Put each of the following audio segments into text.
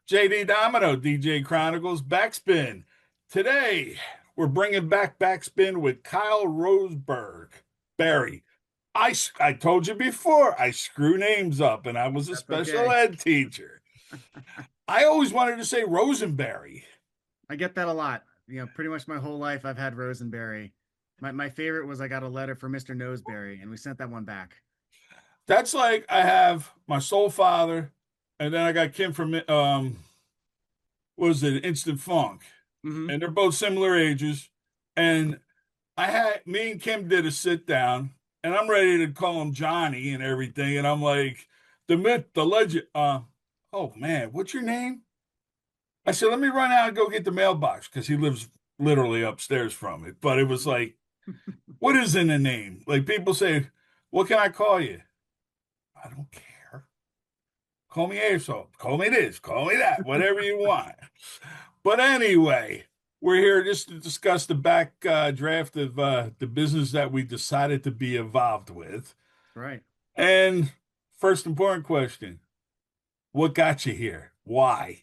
JD Domino, DJ Chronicles, Backspin. Today, we're bringing back Backspin with Kyle Roseberg. Barry. I told you before, I screw names up, and I was a That's special okay. ed teacher. I always wanted to say Rosenberry. I get that a lot. Pretty much my whole life I've had Rosenberry. My favorite was I got a letter from Mr. Noseberry, and we sent that one back. That's like I have my soul father, and then I got Kim from what was it, Instant Funk. Hmm. And they're both similar ages. And I had me and Kim did a sit down, and I'm ready to call him Johnny and everything. And I'm like, the myth, the legend. Oh man, what's your name? I said, let me run out and go get the mailbox because he lives literally upstairs from it. But it was like, what is in the name? Like people say, what can I call you? I don't care. Call me Aesop. Call me this. Call me that. Whatever you want. But anyway, we're here just to discuss the back draft of the business that we decided to be involved with. Right. And first important question, what got you here? Why?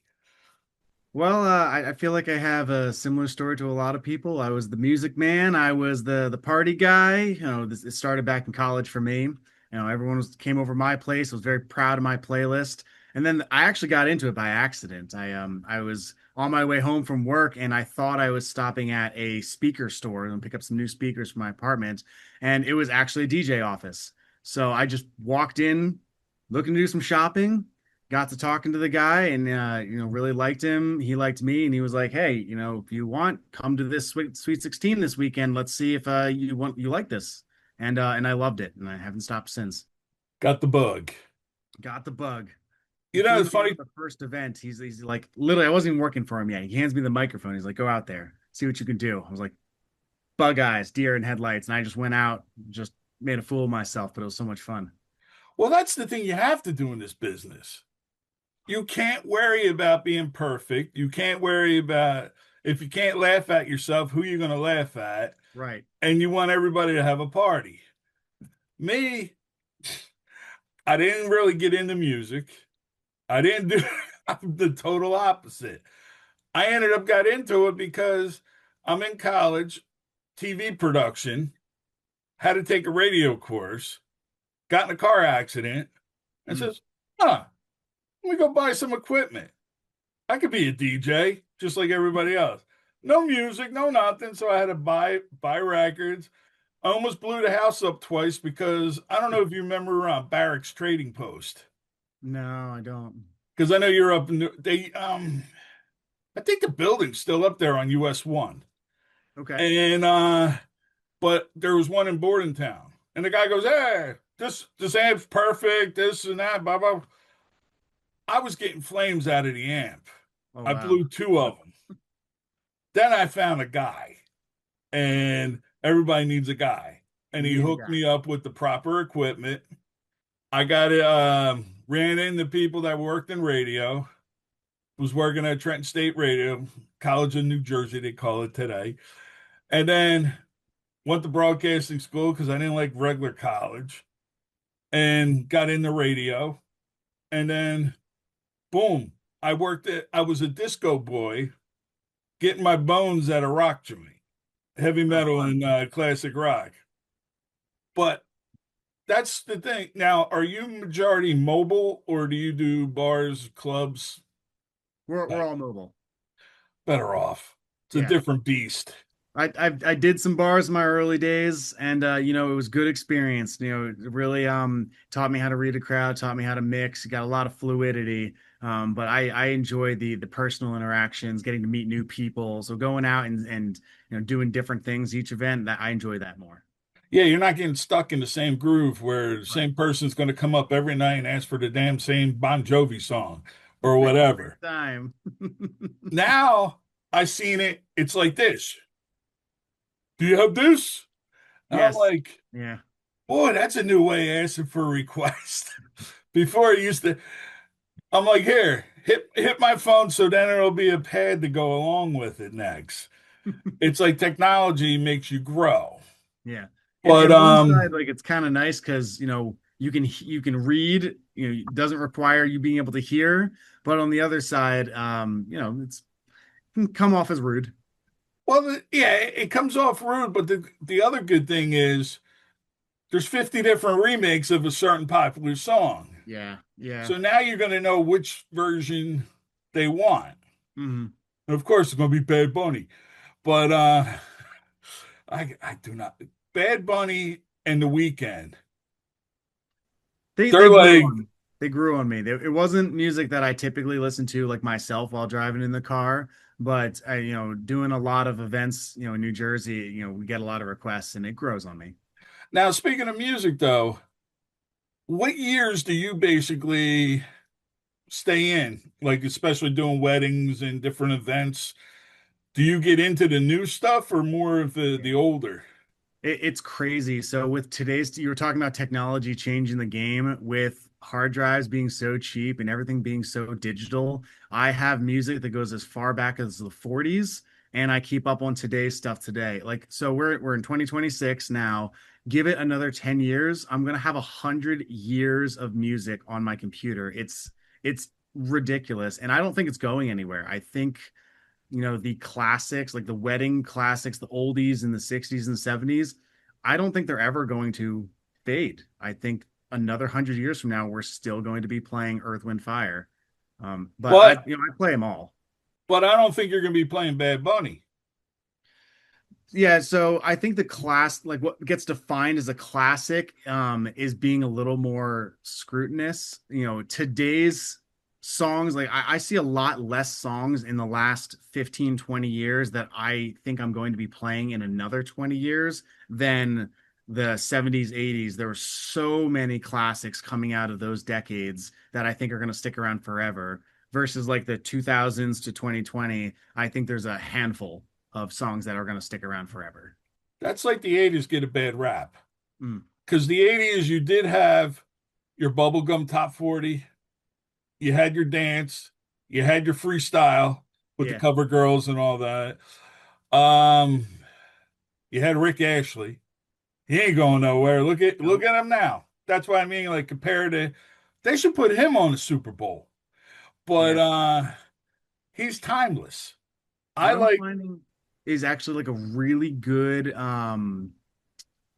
Well, I feel like I have a similar story to a lot of people. I was the music man. I was the party guy. It started back in college for me. Everyone came over my place. I was very proud of my playlist. And then I actually got into it by accident. I was on my way home from work and I thought I was stopping at a speaker store and pick up some new speakers for my apartment. And it was actually a DJ office. So I just walked in looking to do some shopping, got to talking to the guy and really liked him. He liked me, and he was like, hey, if you want, come to this sweet 16 this weekend. Let's see if you like this. And I loved it, and I haven't stopped since. Got the bug. Got the bug. He You know, flew it's me out funny. the first event. He's like, literally, I wasn't even working for him yet. He hands me the microphone. He's like, go out there, see what you can do. I was like, bug eyes, deer and headlights. And I just went out, just made a fool of myself, but it was so much fun. Well, that's the thing you have to do in this business. You can't worry about being perfect. You can't worry about if you can't laugh at yourself, who you're going to laugh at. Right. And you want everybody to have a party. Me, I didn't really get into music. I didn't do I'm the total opposite. I ended up got into it because I'm in college, TV production, had to take a radio course, got in a car accident, and Mm. says, huh, let me go buy some equipment. I could be a DJ just like everybody else. No music, no nothing. So I had to buy records. I almost blew the house up twice because I don't know if you remember Barracks Trading Post. No, I don't. Because I know you're up in they I think the building's still up there on US 1. Okay. And but there was one in Bordentown. And the guy goes, hey, this amp's perfect, this and that, blah blah. I was getting flames out of the amp. Oh I wow. blew two of them. Then I found a guy, and everybody needs a guy. And You he need a hooked guy. me up with the proper equipment. I got it, ran into people that worked in radio, was working at Trenton State Radio, College of New Jersey, they call it today. And then went to broadcasting school because I didn't like regular college and got into radio. And then, boom, I was a disco boy getting my bones at a rock joint, heavy Oh, metal fun. and classic rock. But that's the thing. Now, are you majority mobile or do you do bars, clubs? We're all mobile. Better off. It's a Yeah. different beast. I did some bars in my early days, and it was good experience. It really taught me how to read a crowd, taught me how to mix, got a lot of fluidity. But I enjoy the personal interactions, getting to meet new people. So going out and doing different things each event, that I enjoy that more. Yeah, you're not getting stuck in the same groove where the Right. same person's going to come up every night and ask for the damn same Bon Jovi song or Every whatever. time. Now I seen it. It's like this. Do you have this? And I'm Yes. like, Yeah. boy, that's a new way of asking for a request. Before it used to, I'm like, here, hit my phone so then it'll be a pad to go along with it next. It's like technology makes you grow. Yeah. But In one side, like it's kind of nice because you can read doesn't require you being able to hear, but on the other side, it's can come off as rude. Well, yeah, it comes off rude, but the other good thing is there's 50 different remakes of a certain popular song. Yeah, yeah. So now you're going to know which version they want. Hmm. And of course, it's going to be Bad Bunny. But I do not. Bad Bunny and The Weeknd. They They're grew like, on they grew on me. It wasn't music that I typically listen to like myself while driving in the car, but doing a lot of events, in New Jersey, we get a lot of requests and it grows on me. now speaking of music though, what years do you basically stay in? Like, especially doing weddings and different events. Do you get into the new stuff or more of the older? It's crazy. So with today's, you were talking about technology changing the game with hard drives being so cheap and everything being so digital. I have music that goes as far back as the 40s, and I keep up on today's stuff today. Like, so we're in 2026 now. Give it another 10 years, I'm gonna have 100 years of music on my computer. It's ridiculous, and I don't think it's going anywhere. I think the classics, like the wedding classics, the oldies in the 60s and 70s, I don't think they're ever going to fade. I think another 100 years from now, we're still going to be playing Earth, Wind, Fire. But But I play them all. but I don't think you're going to be playing Bad Bunny. Yeah, so I think the class, like what gets defined as a classic, is being a little more scrutinous. Today's songs, like I see a lot less songs in the last 15, 20 years that I think I'm going to be playing in another 20 years than the 70s, 80s. There were so many classics coming out of those decades that I think are going to stick around forever versus like the 2000s to 2020. I think there's a handful of songs that are going to stick around forever. That's like the 80s get a bad rap. Mm, Because the 80s, you did have your bubblegum top 40, you had your dance, you had your freestyle with the yeah. cover girls and all that. Um, you had Rick Ashley. He ain't going nowhere. Look Nope. at him now. That's what I mean. Like compared to, they should put him on the Super Bowl. But Yeah. he's timeless. I What I'm like finding is actually like a really good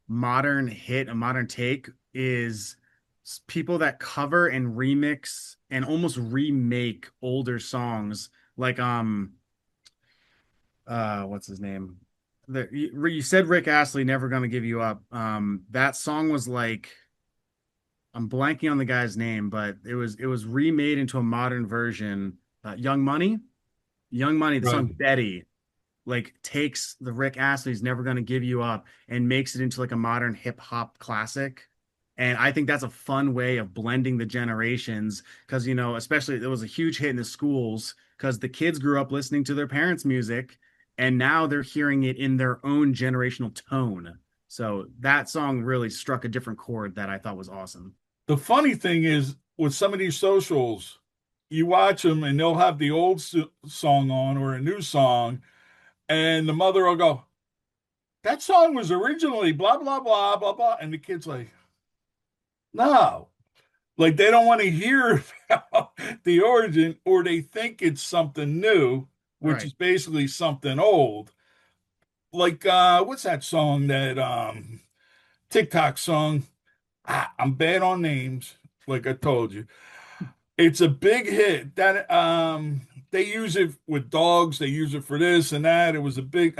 modern hit, a modern take is people that cover and remix and almost remake older songs like what's his name? You said Rick Astley, Never Gonna Give You Up. That song was like, I'm blanking on the guy's name, but it was remade into a modern version. Young Money, the right. song Betty, like takes the Rick Astley's Never Gonna Give You Up and makes it into like a modern hip hop classic. And I think that's a fun way of blending the generations because, especially it was a huge hit in the schools because the kids grew up listening to their parents' music and now they're hearing it in their own generational tone. So that song really struck a different chord that I thought was awesome. The funny thing is with some of these socials, you watch them and they'll have the old song on or a new song, and the mother will go, "That song was originally blah blah blah blah blah," and the kid's like, "No." Like they don't want to hear about the origin, or they think it's something new, which Right. is basically something old. Like what's that song, that TikTok song? I'm bad on names, like I told you. It's a big hit. That they use it with dogs, they use it for this and that. It was a big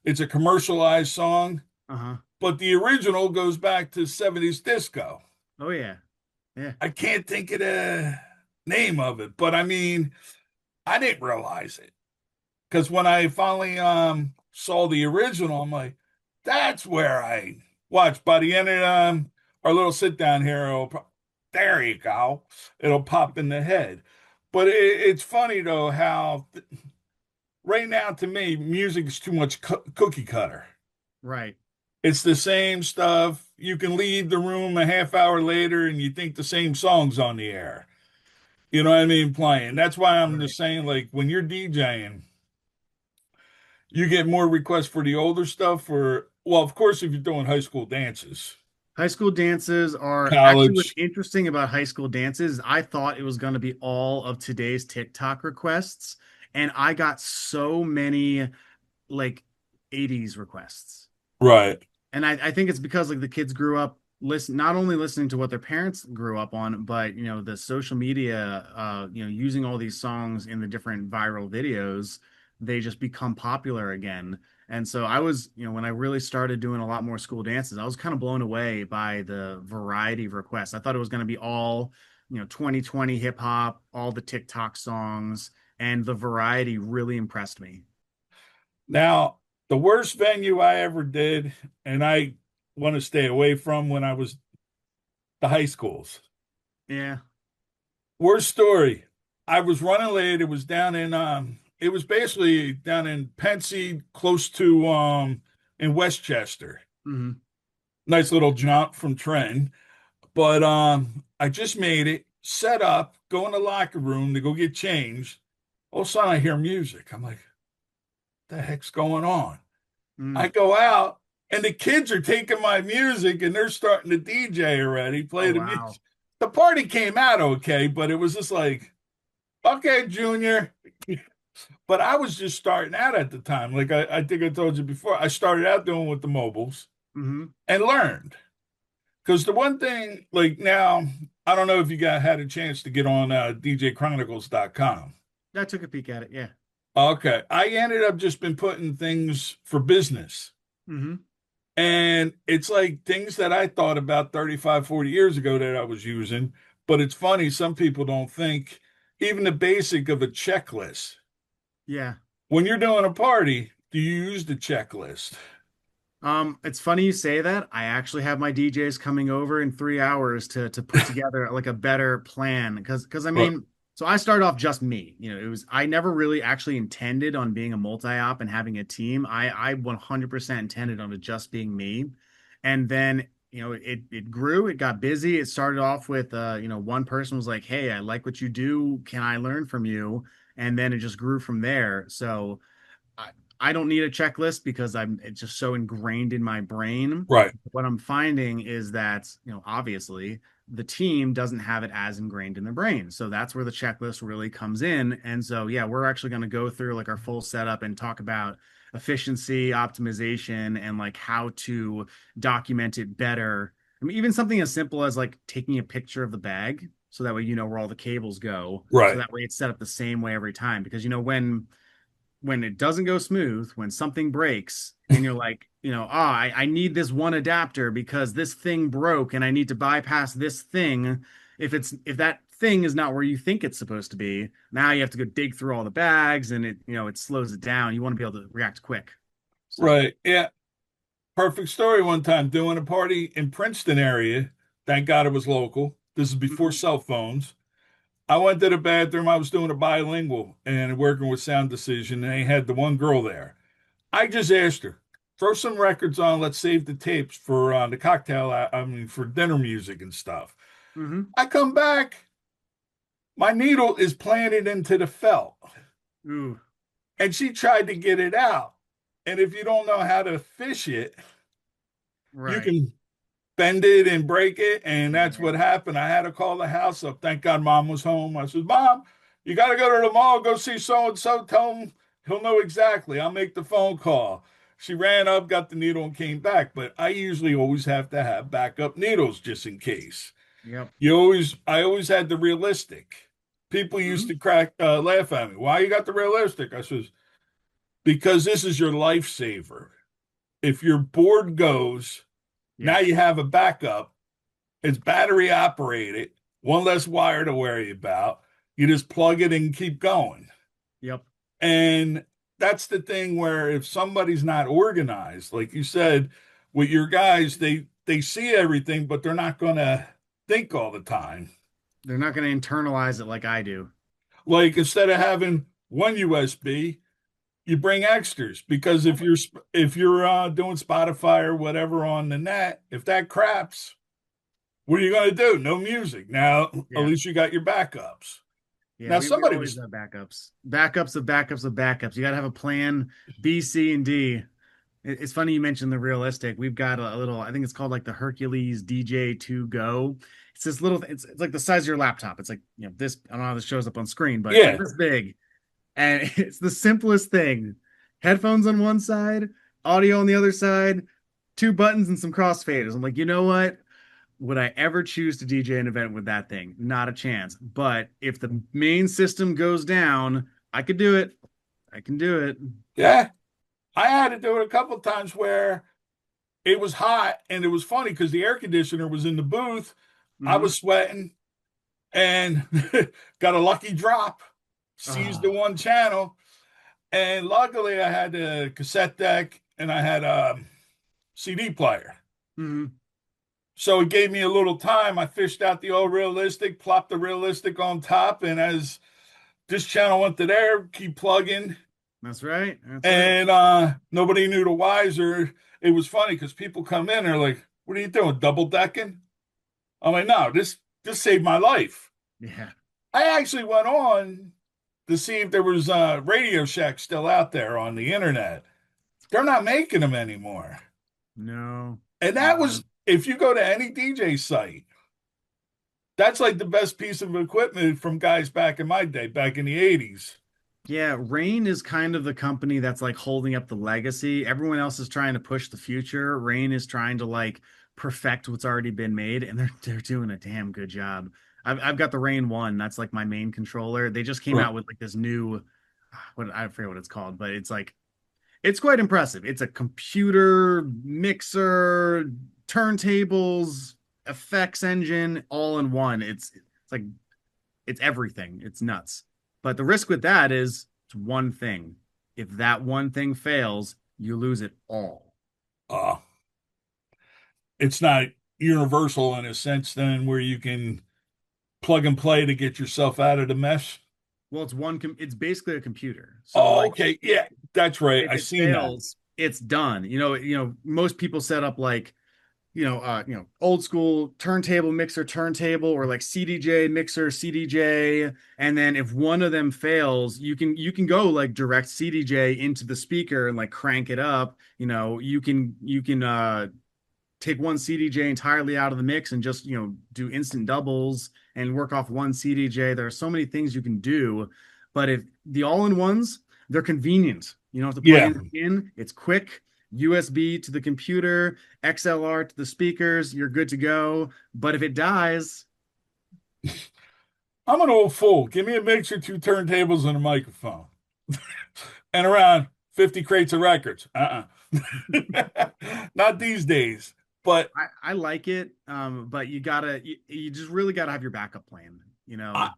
it's a commercialized song, Uh-huh. but the original goes back to 70s disco. Oh yeah. Yeah. I can't think of the name of it, but I mean, I didn't realize it because when I finally saw the original, I'm like, that's where I watched. By the end of our little sit down here, there you go, it'll pop in the head. But it's funny though how right now to me music is too much cookie cutter. Right. It's the same stuff. You can leave the room a half hour later and you think the same song's on the air. You know what I mean? Playing. That's why I'm Right. just saying, like, when you're DJing, you get more requests for the older stuff. Or, well, of course, if you're doing high school dances. High school dances are actually what's college. interesting about high school dances. I thought it was going to be all of today's TikTok requests, and I got so many like 80s requests. Right. And I think it's because like the kids grew up not only listening to what their parents grew up on, but the social media using all these songs in the different viral videos, they just become popular again. And so I was, when I really started doing a lot more school dances, I was kind of blown away by the variety of requests. I thought it was going to be all, 2020 hip hop, all the TikTok songs, and the variety really impressed me. Now, the worst venue I ever did, and I want to stay away from when I was the high schools. Yeah. Worst story. I was running late. It was down in it was basically down in Pensy, close to in Westchester. Hmm. Nice little jaunt from Trenton. But I just made it, set up, go in the locker room to go get changed. All of a sudden I hear music. I'm like, what the heck's going on? I Mm. go out and the kids are taking my music and they're starting to DJ already, Oh, play the wow. music. The party came out okay, but it was just like, okay, Junior. But I was just starting out at the time. Like I think I told you before, I started out doing with the mobiles Hmm. and learned. Because the one thing, like now, I don't know if you got had a chance to get on DJChronicles.com. I took a peek at it. Yeah. Okay. I ended up just been putting things for business. Hmm. And it's like things that I thought about 35, 40 years ago that I was using. But it's funny, some people don't think even the basic of a checklist. Yeah. When you're doing a party, do you use the checklist? It's funny you say that. I actually have my DJs coming over in 3 hours to put together like a better plan because I Right. mean, so I started off just me. It was I never really actually intended on being a multi-op and having a team. I 100% intended on it just being me, and then it grew. It got busy. It started off with one person was like, "Hey, I like what you do. Can I learn from you?" And then it just grew from there. So. I, I don't need a checklist because it's just so ingrained in my brain. Right. What I'm finding is that, obviously the team doesn't have it as ingrained in their brain. So that's where the checklist really comes in. And so, yeah, we're actually going to go through like our full setup and talk about efficiency, optimization, and like how to document it better. I mean, even something as simple as like taking a picture of the bag so that way you know where all the cables go. So Right. that way it's set up the same way every time. Because when it doesn't go smooth, when something breaks, and you're like, I need this one adapter because this thing broke and I need to bypass this thing. If that thing is not where you think it's supposed to be, now you have to go dig through all the bags and it slows it down. You want to be able to react quick. So, Right. Yeah. Perfect story one time doing a party in Princeton area. Thank God it was local. This is before mhm, cell phones. I went to the bathroom. I was doing a bilingual and working with sound decision. And they had the one girl there. I just asked her, throw some records on. Let's save the tapes for the cocktail. I mean, for dinner music and stuff. mhm. I come back. My needle is planted into the felt. Ooh, And she tried to get it out. And if you don't know how to fish it, you right. can bend it and break it. And that's Yeah. what happened. I had to call the house up. Thank God mom was home. I said, Mom, you got to go to the mall, go see so and so. Tell him he'll know exactly. I'll make the phone call. She ran up, got the needle, and came back. But I usually always have to have backup needles just in case. Yep. I always had the realistic. People used Mhm. to laugh at me. Why you got the realistic? I says, because this is your lifesaver. If your board goes, now Yeah. you have a backup. It's battery operated, one less wire to worry about. You just plug it and keep going. Yep. And that's the thing where if somebody's not organized, like you said, with your guys, they see everything, but they're not gonna think all the time. They're not going to internalize it like I do. Like instead of having one USB, you bring extras because Yep. if you're doing Spotify or whatever on the net, if that craps, what are you going to do? No music. Now, at Yeah. least you got your backups. Yeah, Now, we somebody always was have backups. Backups of backups of backups. You got to have a plan B, C, and D. It's funny you mentioned the realistic. We've got a little, I think it's called like the Hercules DJ 2 Go. It's this little, it's like the size of your laptop. It's like, this, I don't know how this shows up on screen, but it's like Yeah, this big. And it's the simplest thing. Headphones on one side, audio on the other side, two buttons and some crossfaders. I'm like, you know what? Would I ever choose to DJ an event with that thing? Not a chance. But if the main system goes down, I could do it. I can do it. yeah. I had to do it a couple times where it was hot and it was funny because the air conditioner was in the booth. I Hmm. was sweating and got a lucky drop, seized the Oh. one channel. And luckily, I had a cassette deck and I had a CD player. Hmm. So it gave me a little time. I fished out the old realistic, plopped the realistic on top. And as this channel went to there, keep plugging. That's right. That's right. And nobody knew the wiser. It was funny because people come in and are like, "What are you doing? Double decking?" I'm like, "No, this saved my life." Yeah. I actually went on to see if there was Radio Shack still out there on the internet. They're not making them anymore. No. And that No. was, if you go to any DJ site, that's like the best piece of equipment from guys back in my day, back in the 80s. Yeah, Rain is kind of the company that's like holding up the legacy. Everyone else is trying to push the future. Rain is trying to like perfect what's already been made, and they're doing a damn good job. I've got the Rain one. That's like my main controller. They just came Right. out with like this new, what I forget what it's called, but it's like it's quite impressive. It's a computer mixer, turntables, effects engine, all in one. It's like it's everything. It's nuts. But the risk with that is it's one thing. If that one thing fails, you lose it all. Uh, it's not universal in a sense, then, where you can plug and play to get yourself out of the mess. Well, it's basically a computer. So Oh, like okay. Yeah, that's right. if I it seen that. fails, it's done. Most people set up like old school turntable mixer turntable or like CDJ mixer CDJ, and then if one of them fails, you can go like direct CDJ into the speaker and like crank it up. You can take one CDJ entirely out of the mix and just do instant doubles and work off one CDJ. There are so many things you can do, but if the all-in-ones, they're convenient. You don't have to plug Yeah, anything in. It's quick. USB to the computer, XLR to the speakers, you're good to go. But if it dies, I'm an old fool. Give me a mixer, two turntables, and a microphone, and around 50 crates of records. Not these days. But I like it. But you just really gotta have your backup plan, you I, know.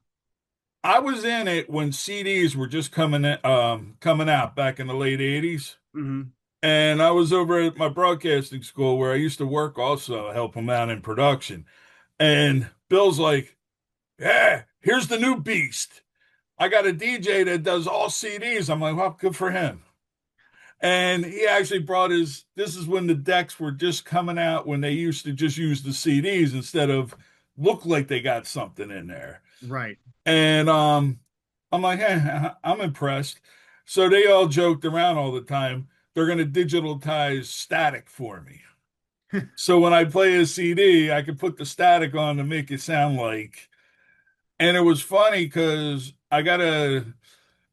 I was in it when CDs were just coming out back in the late 80s. Hmm. And I was over at my broadcasting school where I used to work also, help him out in production. And Bill's like, "Yeah, here's the new beast. I got a DJ that does all CDs." I'm like, "Well, good for him." And he actually brought this is when the decks were just coming out, when they used to just use the CDs instead of look like they got something in there. Right. And I'm like, "Hey, I'm impressed." So they all joked around all the time. They're going to digitize static for me. So when I play a CD, I can put the static on to make it sound like. And it was funny because I got a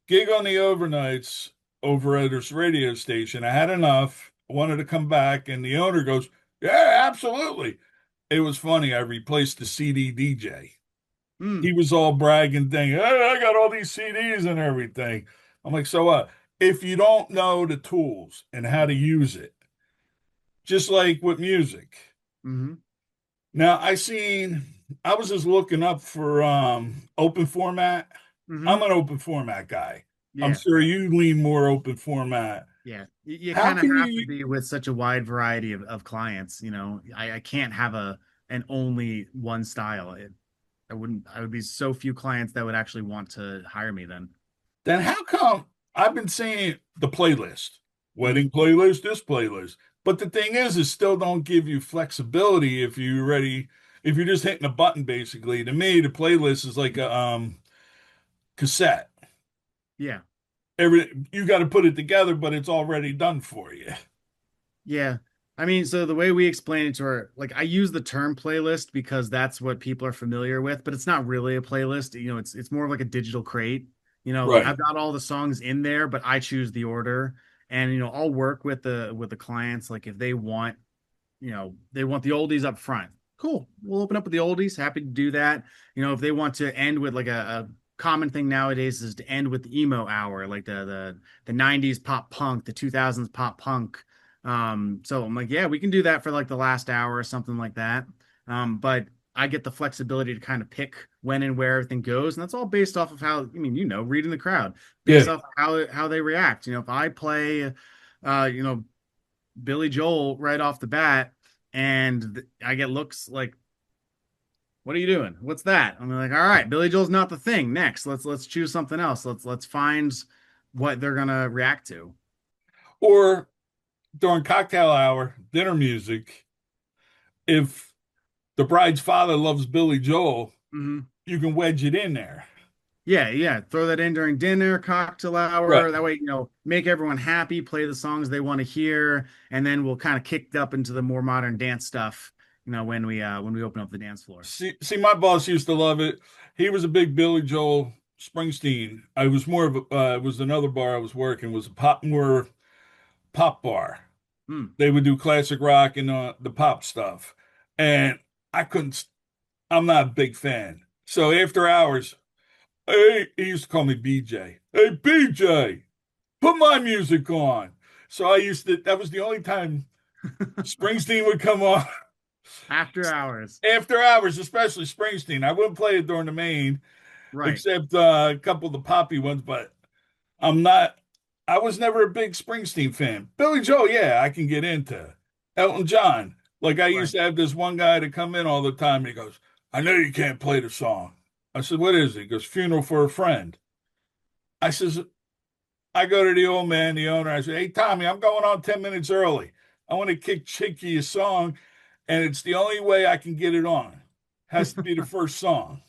gig on the overnights over at this radio station. I had enough, wanted to come back, and the owner goes, "Yeah, absolutely." It was funny. I replaced the CD DJ. He Mm. was all bragging, thing, "Hey, I got all these CDs and everything." I'm like, "So what? If you don't know the tools and how to use it, just like with music." Hmm. Now I was just looking up for open format. I'm Hmm. an open format guy. I'm Yeah. sure you lean more open format. Yeah, you How kind of can have to you be with such a wide variety of clients. I can't have an only one style. I would be so few clients that would actually want to hire me then. then how come I've been saying the playlist, Hmm. wedding playlist, this playlist. But the thing is still don't give you flexibility if you're ready, if you're just hitting a button basically. To me, the playlist is like a cassette. Yeah. You got to put it together, but it's already done for you. Yeah. I mean, so the way we explain it to our, like, I use the term playlist because that's what people are familiar with, but it's not really a playlist. It's more of like a digital crate. Right. I've got all the songs in there, but I choose the order. And I'll work with the clients. Like if they want the oldies up front. Cool. We'll open up with the oldies. Happy to do that. If they want to end with like a common thing nowadays is to end with the emo hour, like the 90s pop punk, the 2000s pop punk. So I'm like, yeah, we can do that for like the last hour or something like that. But I get the flexibility to kind of pick when and where everything goes, and that's all based off of how, I mean, reading the crowd, Yeah. based off how they react. If I play, uh, you know, Billy Joel right off the bat, and I get looks like, "What are you doing? What's that?" I'm like, "All right, Billy Joel's not the thing. Next, let's choose something else. Let's find what they're gonna react to." Or during cocktail hour, dinner music, if the bride's father loves Billy Joel, Hmm. you can wedge it in there. Yeah, yeah. Throw that in during dinner, cocktail Right. hour. That way, make everyone happy, play the songs they want to hear, and then we'll kind of kick up into the more modern dance stuff. When we open up the dance floor. See, my boss used to love it. He was a big Billy Joel Springsteen. I was more of a, it was another bar I was working, was a more pop bar. Hmm. They would do classic rock and the pop stuff. And I couldn't, I'm not a big fan. So after hours, hey, he used to call me BJ. Hey, BJ, put my music on. So that was the only time Springsteen would come on After hours. after hours, especially Springsteen. I wouldn't play it during the main, Right. except a couple of the poppy ones, but I'm not, I was never a big Springsteen fan. Billy Joel, yeah, I can get into. Elton John, like I used Right. to have this one guy to come in all the time. And he goes, I know you can't play the song. I said, what is it? He goes, Funeral for a Friend. I says, I go to the old man, the owner. I say, hey, Tommy, I'm going on 10 minutes early. I want to kick Chicky a song, and it's the only way I can get it on. Has to be the first song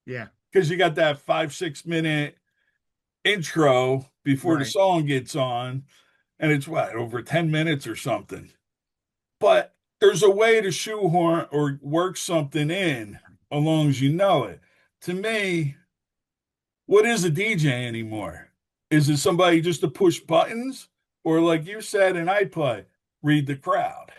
Yeah. because you got that 5, 6 minute intro before the Right. song gets on, and it's what, over 10 minutes or something. But there's a way to shoehorn or work something in as long as you know it. To me, what is a DJ anymore? Is it somebody just to push buttons? Or like you said, and I play, read the crowd.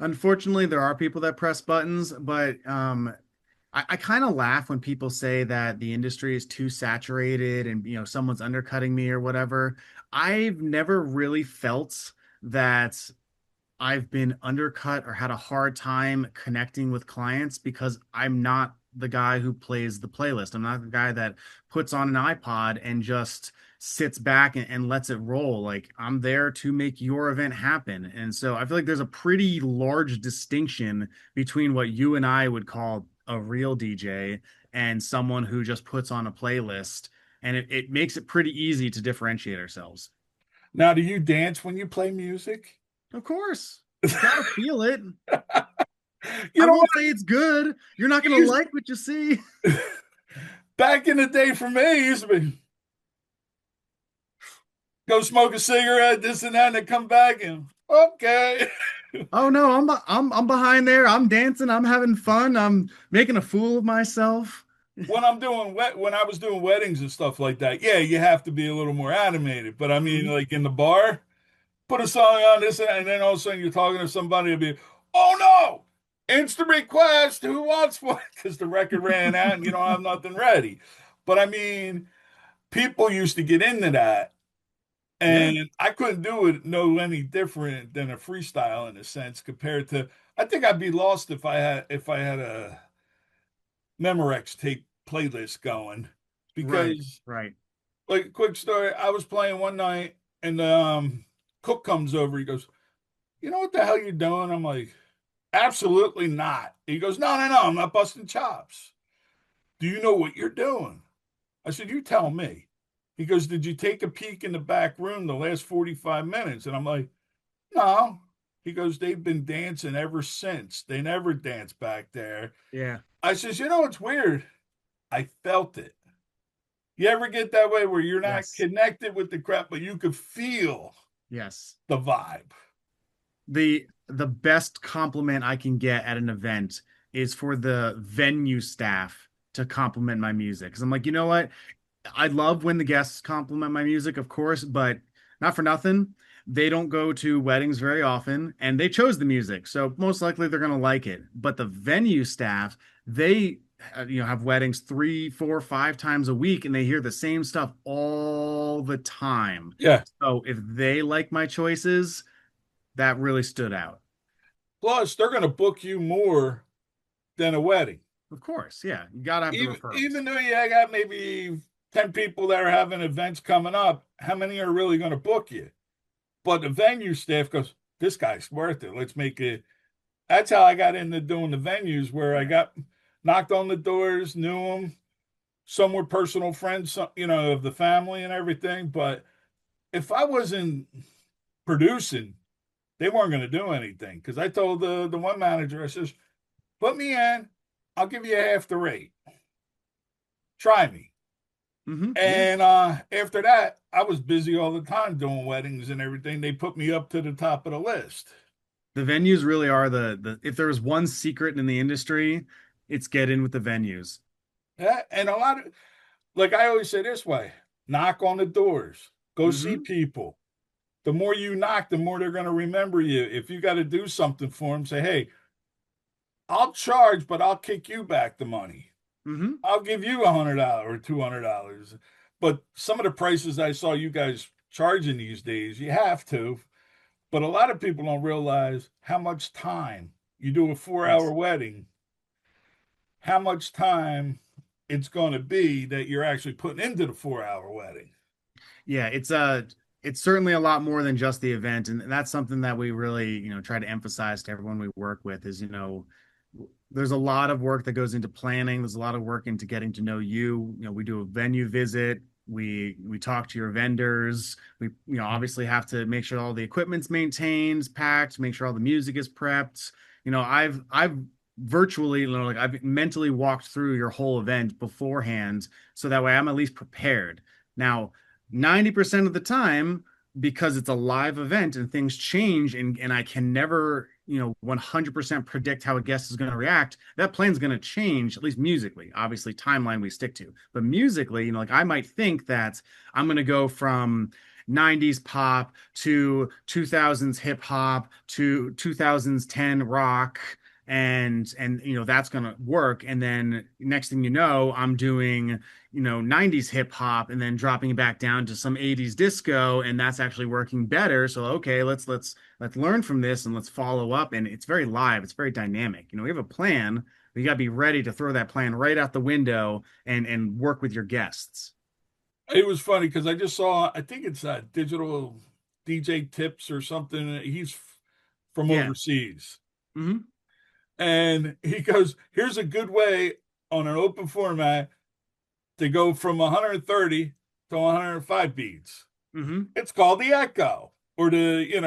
Unfortunately, there are people that press buttons, but I kind of laugh when people say that the industry is too saturated and someone's undercutting me or whatever. I've never really felt that I've been undercut or had a hard time connecting with clients because I'm not the guy who plays the playlist. I'm not the guy that puts on an iPod and just sits back and lets it roll. Like I'm there to make your event happen. And so I feel like there's a pretty large distinction between what you and I would call a real DJ and someone who just puts on a playlist. And it makes it pretty easy to differentiate ourselves. Now, do you dance when you play music? Of course, you gotta feel it. You I know won't what? say it's good. You're not gonna You like what you see. used, back in the day for me, it used to be go smoke a cigarette, this and that, and then come back and okay. Oh no, I'm behind there. I'm dancing. I'm having fun. I'm making a fool of myself. When I was doing weddings and stuff like that, yeah, you have to be a little more animated. But I mean, Mhm. like in the bar, put a song on this and then all of a sudden you're talking to somebody and be, oh no, instant request, who wants one? Because the record ran out and you don't have nothing ready. But I mean, people used to get into that, Yeah. and I couldn't do it no any different than a freestyle in a sense compared to. I think I'd be lost if I had a Memorex tape playlist going Right. because Right. like quick story, I was playing one night and cook comes over. He goes, "You know what the hell you're doing?" I'm like, "Absolutely not." He goes, "No, no, no, I'm not busting chops. Do you know what you're doing?" I said, "You tell me." He goes, "Did you take a peek in the back room the last 45 minutes?" And I'm like, "No." He goes, "They've been dancing ever since. They never danced back there." Yeah. I says, "You know what's weird? I felt it. You ever get that way where you're not Yes. connected with the crowd, but you could feel Yes. the vibe?" The best compliment I can get at an event is for the venue staff to compliment my music. Because I'm like, you know what? I love when the guests compliment my music, of course, but not for nothing. They don't go to weddings very often, and they chose the music, so most likely they're gonna like it. But the venue staff, they have weddings three, four, five times a week, and they hear the same stuff all the time. Yeah. So if they like my choices, that really stood out. Plus, they're going to book you more than a wedding. Of course, yeah, you gotta have the Even referrals. though you got maybe 10 people that are having events coming up, how many are really going to book you? But the venue staff goes, this guy's worth it. Let's make it. That's how I got into doing the venues where I got knocked on the doors, knew them. Some were personal friends, of the family and everything. But if I wasn't producing, they weren't going to do anything. Because I told the one manager, I says, put me in, I'll give you half the rate. Try me. Yeah. And after that, I was busy all the time doing weddings and everything. They put me up to the top of the list. The venues really are the if there was one secret in the industry, it's get in with the venues. Yeah, and a lot of like I always say this way: knock on the doors, go see Hmm. people. The more you knock, the more they're going to remember you. If you got to do something for them, say, "Hey, I'll charge, but I'll kick you back the money. Hmm. I'll give you $100 or $200." But some of the prices I saw you guys charging these days, you have to. But a lot of people don't realize how much time you do a 4 hour Yes. wedding, how much time it's going to be that you're actually putting into the 4 hour wedding. Yeah, it's certainly a lot more than just the event, and that's something that we really, try to emphasize to everyone we work with is, there's a lot of work that goes into planning. There's a lot of work into getting to know you. We do a venue visit. We talk to your vendors. We, obviously have to make sure all the equipment's maintained, packed, make sure all the music is prepped. I've virtually, like I've mentally walked through your whole event beforehand, so that way I'm at least prepared. Now, 90% of the time, because it's a live event and things change and I can never, 100% predict how a guest is going to react, that plan's going to change, at least musically. Obviously, timeline we stick to. But musically, like I might think that I'm going to go from 90s pop to 2000s hip hop to 2000s 10 rock and that's going to work, and then next thing you know I'm doing 90s hip hop and then dropping it back down to some 80s disco, and that's actually working better. So okay, let's learn from this and let's follow up. And it's very live, it's very dynamic. We have a plan, but you got to be ready to throw that plan right out the window and work with your guests. It was funny because I just saw, I think it's digital DJ tips or something. He's from Yeah. overseas. Hmm. And he goes, here's a good way on an open format to go from 130 to 105 beats. Hmm. It's called the echo or It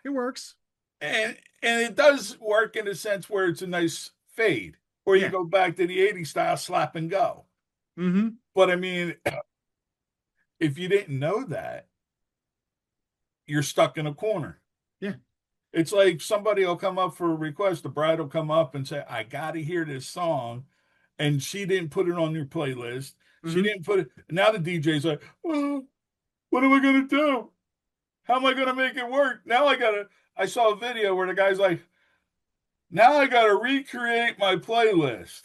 works. and it does work in a sense where it's a nice fade, or you Yeah. go back to the 80s style slap and go. Hmm. But I mean, if you didn't know that, you're stuck in a corner. Yeah. It's like somebody will come up for a request, the bride will come up and say, I got to hear this song. And she didn't put it on your playlist. She Hmm. didn't put it. Now the DJ's like, oh, what am I going to do? How am I going to make it work? Now I got to. I saw a video where the guy's like, now I got to recreate my playlist.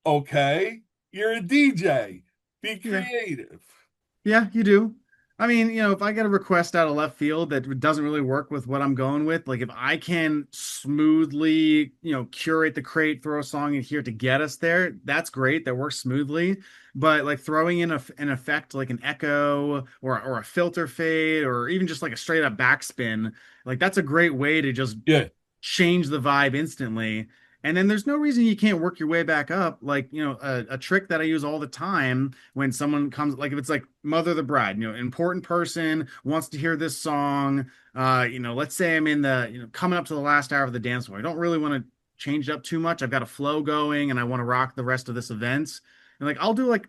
Okay. You're a DJ. Be Yeah. creative. Yeah, you do. I mean, if I get a request out of left field that doesn't really work with what I'm going with, like if I can smoothly, curate the crate, throw a song in here to get us there, that's great. That works smoothly. But like throwing in an effect like an echo or a filter fade or even just like a straight up backspin, like that's a great way to just Yeah. change the vibe instantly. And then there's no reason you can't work your way back up. Like, a trick that I use all the time when someone comes, like if it's like mother of the bride, important person wants to hear this song. Let's say I'm in the, coming up to the last hour of the dance floor. I don't really want to change it up too much. I've got a flow going and I want to rock the rest of this event. And like I'll do like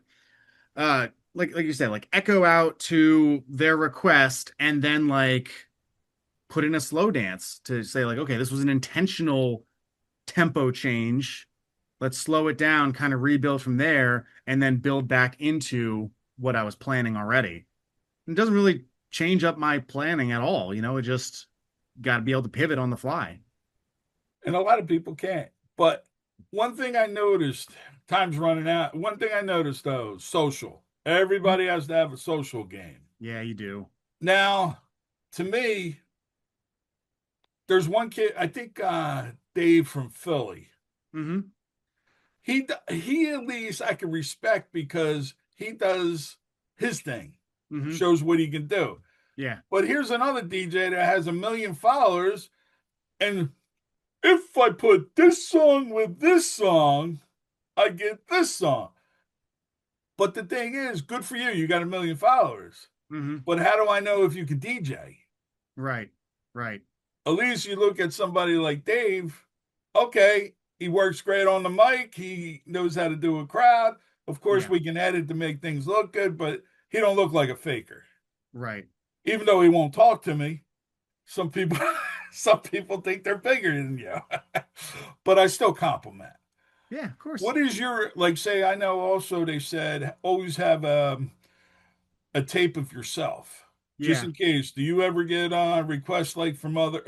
you said, like echo out to their request and then like put in a slow dance to say like, okay, this was an intentional tempo change. Let's slow it down, kind of rebuild from there, and then build back into what I was planning already. It doesn't really change up my planning at all. It just got to be able to pivot on the fly. And a lot of people can't. But one thing I noticed, time's running out. One thing I noticed though, social. Everybody has to have a social game. Yeah, you do. Now, to me, there's one kid, I think Dave from Philly. Hmm. He at least I can respect because he does his thing, Hmm. shows what he can do. Yeah. But here's another DJ that has 1 million followers, and if I put this song with this song, I get this song. But the thing is, good for you. You got 1 million followers. Hmm. But how do I know if you can DJ? Right. Right. At least you look at somebody like Dave. Okay, he works great on the mic. He knows how to do a crowd. Of course, Yeah. we can edit to make things look good, but he don't look like a faker. Right. Even though he won't talk to me, some people some people think they're bigger than you. But I still compliment. Yeah, of course. What is your like? Say, I know. Also, they said always have a tape of yourself, just Yeah. in case. Do you ever get requests like from other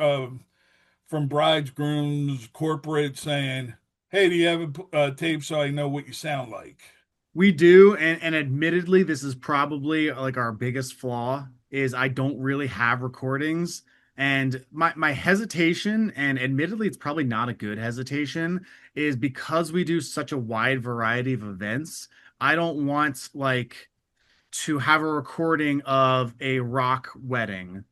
from brides, grooms, corporate saying, "Hey, do you have a tape so I know what you sound like?" We do, and admittedly, this is probably like our biggest flaw is I don't really have recordings. And my hesitation, and admittedly, it's probably not a good hesitation, is because we do such a wide variety of events. I don't want like to have a recording of a rock wedding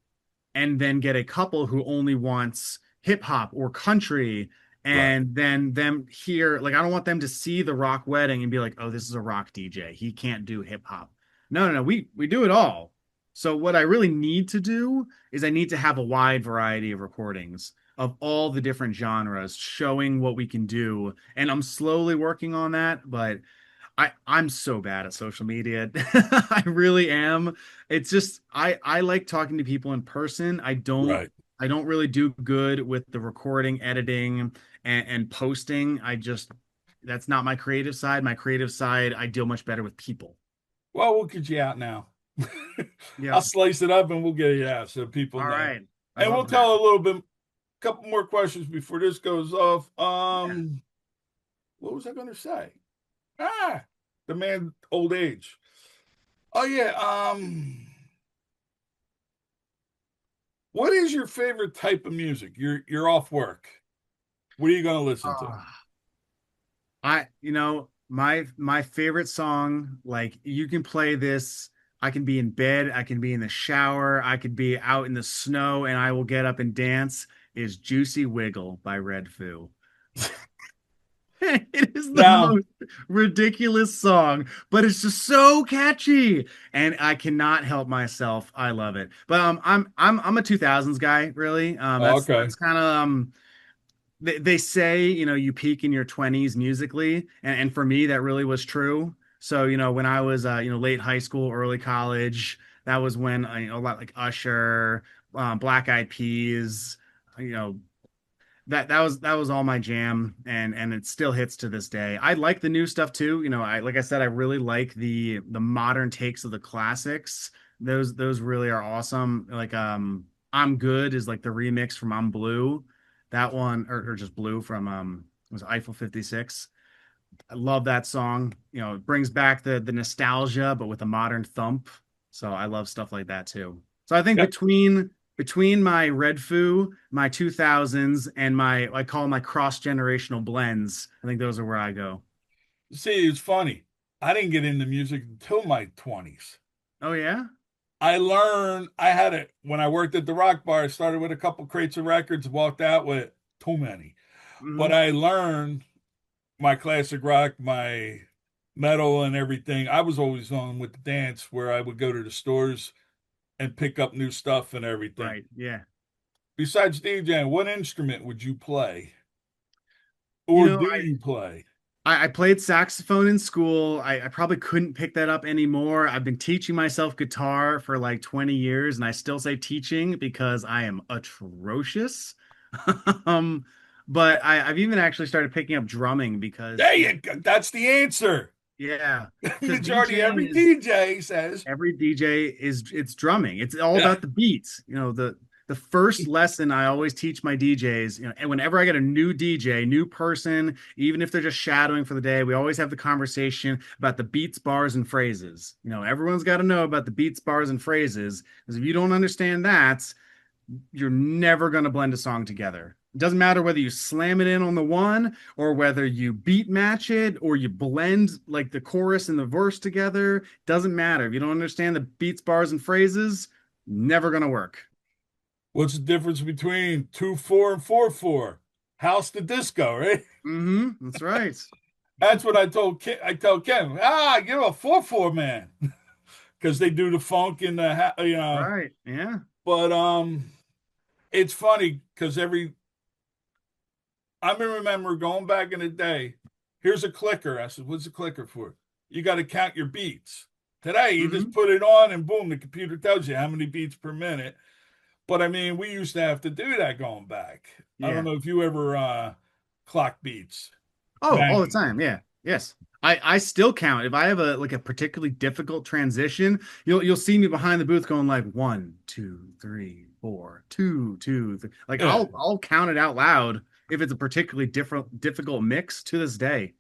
and then get a couple who only wants hip hop or country Right. and then them hear like I don't want them to see the rock wedding and be like, "Oh, this is a rock DJ. He can't do hip hop." No, no, no. We do it all. So what I really need to do is I need to have a wide variety of recordings of all the different genres showing what we can do. And I'm slowly working on that, but I'm so bad at social media. I really am. It's just I like talking to people in person. Right. I don't really do good with the recording, editing, and posting. I just that's not my creative side. My creative side, I deal much better with people. Well, we'll get you out now. Yeah. I'll slice it up and we'll get it out so people All know. right. I And we'll love that. tell a little bit, couple more questions before this goes off. Yeah. What was I going to say? Ah, the man, old age. Oh yeah. What is your favorite type of music? You're off work. What are you going to listen to? My favorite song, like you can play this. I can be in bed, I can be in the shower, I could be out in the snow, and I will get up and dance. Is Juicy Wiggle by Red Foo. It is the Now, most ridiculous song, but it's just so catchy, and I cannot help myself. I love it. But I'm a 2000s guy, really. okay. That's kind of they say, you peak in your 20s musically, and for me that really was true. So, when I was late high school, early college, that was when a lot like Usher, Black Eyed Peas, you know, that was all my jam, and it still hits to this day. I like the new stuff too. I like I said, I really like the modern takes of the classics. Those really are awesome. Like I'm Good is like the remix from I'm Blue. That one or just Blue from was Eiffel 56. I love that song. It brings back the nostalgia, but with a modern thump. So I love stuff like that too. So I think Yeah. between my Red Foo, my 2000s, and my I call them my cross-generational blends, I think those are where I go. See, it's funny. I didn't get into music until my 20s. Oh yeah? I had it when I worked at the rock bar. I started with a couple crates of records, walked out with too many. But Hmm. I learned my classic rock, my metal, and everything. I was always on with the dance where I would go to the stores and pick up new stuff and everything. Right. Yeah. Besides DJing, what instrument would you play? You Or know, do I you play? I played saxophone in school. I probably couldn't pick that up anymore. I've been teaching myself guitar for like 20 years, and I still say teaching because I am atrocious. Um, but I've even actually started picking up drumming because, There you go. That's the answer. yeah, because Majority DJing every is DJ says, every DJ is it's drumming. It's all yeah. about the beats. The first lesson I always teach my DJs, and whenever I get a new DJ, new person, even if they're just shadowing for the day, we always have the conversation about the beats, bars, and phrases. Everyone's got to know about the beats, bars, and phrases, because if you don't understand that, you're never going to blend a song together. It doesn't matter whether you slam it in on the one or whether you beat match it or you blend like the chorus and the verse together. Doesn't matter. If you don't understand the beats, bars, and phrases, never going to work. What's the difference between 2/4 and 4/4? House to disco, right? That's right. That's what I tell Kim. Give a 4/4 man because they do the funk and the. Right. Yeah. But it's funny because I remember going back in the day. Here's a clicker. I said, "What's a clicker for?" You got to count your beats. Today, you just hmm put it on and boom, the computer tells you how many beats per minute. But I mean, we used to have to do that going back. I don't Yeah. know if you ever clock beats. Oh, all the Bang. time. Yeah. Yes. I still count. If I have a particularly difficult transition, you'll see me behind the booth going like 1, 2, 3, 4, 2, 2, 3. Like Yeah. I'll count it out loud if it's a particularly difficult mix to this day.